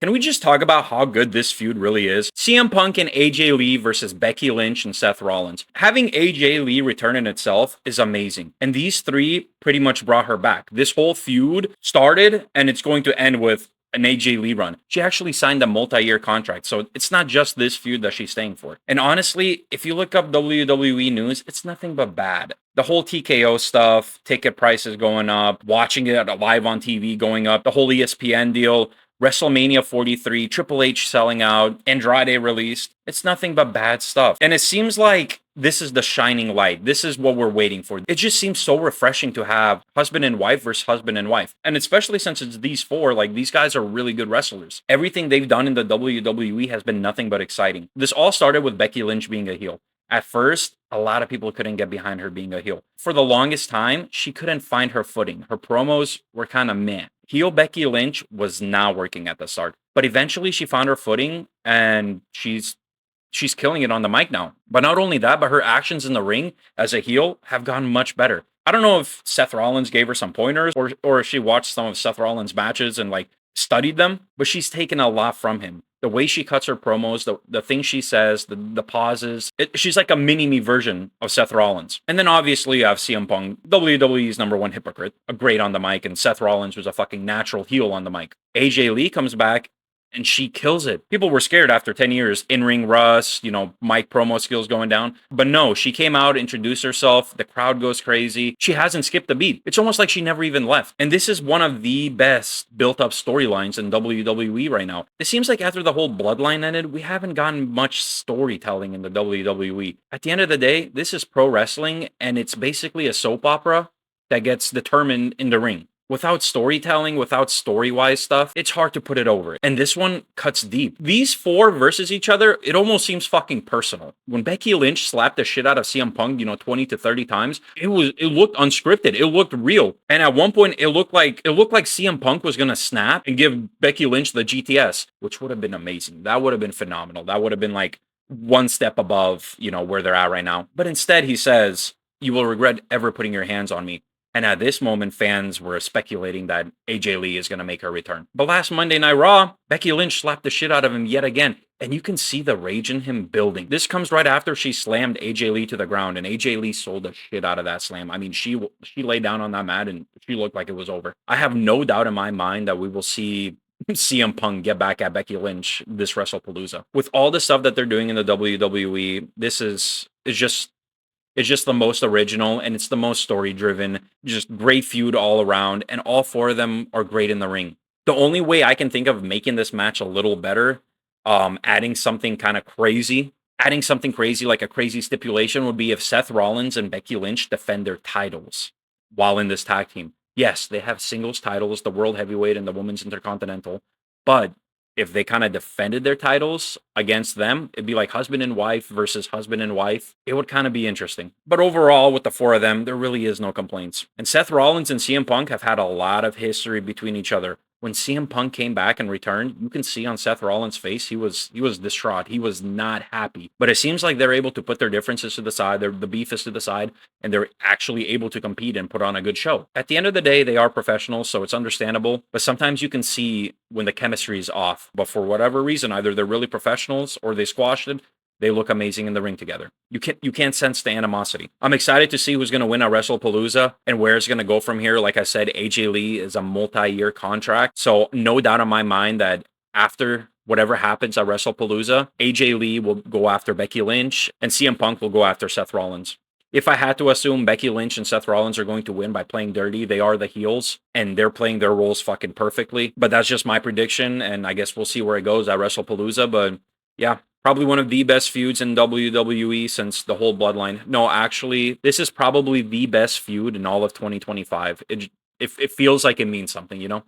Can we just talk about how good this feud really is? CM Punk and AJ Lee versus Becky Lynch and Seth Rollins. Having AJ Lee return in itself is amazing. And these three pretty much brought her back. This whole feud started and it's going to end with an AJ Lee run. She actually signed a multi-year contract, so it's not just this feud that she's staying for. And honestly, if you look up WWE news, it's nothing but bad. The whole TKO stuff, ticket prices going up, watching it live on TV going up, the whole ESPN deal, WrestleMania 43, Triple H selling out, Andrade released. It's nothing but bad stuff. And it seems like this is the shining light. This is what we're waiting for. It just seems so refreshing to have husband and wife versus husband and wife. And especially since it's these four, like these guys are really good wrestlers. Everything they've done in the WWE has been nothing but exciting. This all started with Becky Lynch being a heel. At first, a lot of people couldn't get behind her being a heel. For the longest time, she couldn't find her footing. Her promos were kind of meh. Heel Becky Lynch was not working at the start, but eventually she found her footing and she's killing it on the mic now. But not only that, but her actions in the ring as a heel have gotten much better. I don't know if Seth Rollins gave her some pointers or if she watched some of Seth Rollins' matches and like studied them, but she's taken a lot from him. The way she cuts her promos, the things she says, the pauses. She's like a mini-me version of Seth Rollins. And then obviously you have CM Punk, WWE's #1 hypocrite, a great on the mic, and Seth Rollins was a fucking natural heel on the mic. AJ Lee comes back and she kills it. People were scared after 10 years, in-ring rust, mic promo skills going down. But no, she came out, introduced herself, the crowd goes crazy. She hasn't skipped a beat. It's almost like she never even left. And this is one of the best built-up storylines in WWE right now. It seems like after the whole bloodline ended, we haven't gotten much storytelling in the WWE. At the end of the day, this is pro wrestling, and it's basically a soap opera that gets determined in the ring. Without storytelling, without story-wise stuff, it's hard to put it over. And this one cuts deep. These four versus each other, it almost seems fucking personal. When Becky Lynch slapped the shit out of CM Punk, 20 to 30 times, it looked unscripted. It looked real. And at one point, it looked like CM Punk was gonna snap and give Becky Lynch the GTS, which would have been amazing. That would have been phenomenal. That would have been like one step above, where they're at right now. But instead, he says, "You will regret ever putting your hands on me." And at this moment, fans were speculating that AJ Lee is going to make her return. But last Monday Night Raw, Becky Lynch slapped the shit out of him yet again. And you can see the rage in him building. This comes right after she slammed AJ Lee to the ground. And AJ Lee sold the shit out of that slam. I mean, she laid down on that mat and she looked like it was over. I have no doubt in my mind that we will see CM Punk get back at Becky Lynch this Wrestlepalooza. With all the stuff that they're doing in the WWE, this is just... It's just the most original and it's the most story driven, just great feud all around. And all four of them are great in the ring. The only way I can think of making this match a little better, adding something crazy like a crazy stipulation would be if Seth Rollins and Becky Lynch defend their titles while in this tag team. Yes, they have singles titles, the World Heavyweight and the Women's Intercontinental, but if they defended their titles against them, it'd be like husband and wife versus husband and wife. It would be interesting. But overall, with the four of them, there really is no complaints. And Seth Rollins and CM Punk have had a lot of history between each other. When CM Punk came back and returned, you can see on Seth Rollins' face, he was distraught. He was not happy. But it seems like they're able to put their differences to the side, the beef is to the side, and they're actually able to compete and put on a good show. At the end of the day, they are professionals, so it's understandable. But sometimes you can see when the chemistry is off. But for whatever reason, either they're really professionals or they squashed it. They look amazing in the ring together. You can't sense the animosity. I'm excited to see who's going to win at WrestlePalooza and where it's going to go from here. Like I said, AJ Lee is a multi-year contract. So no doubt in my mind that after whatever happens at WrestlePalooza, AJ Lee will go after Becky Lynch and CM Punk will go after Seth Rollins. If I had to assume Becky Lynch and Seth Rollins are going to win by playing dirty, they are the heels and they're playing their roles fucking perfectly. But that's just my prediction. And I guess we'll see where it goes at WrestlePalooza. But yeah. Probably one of the best feuds in WWE since the whole bloodline. No, actually, this is probably the best feud in all of 2025. It feels like it means something,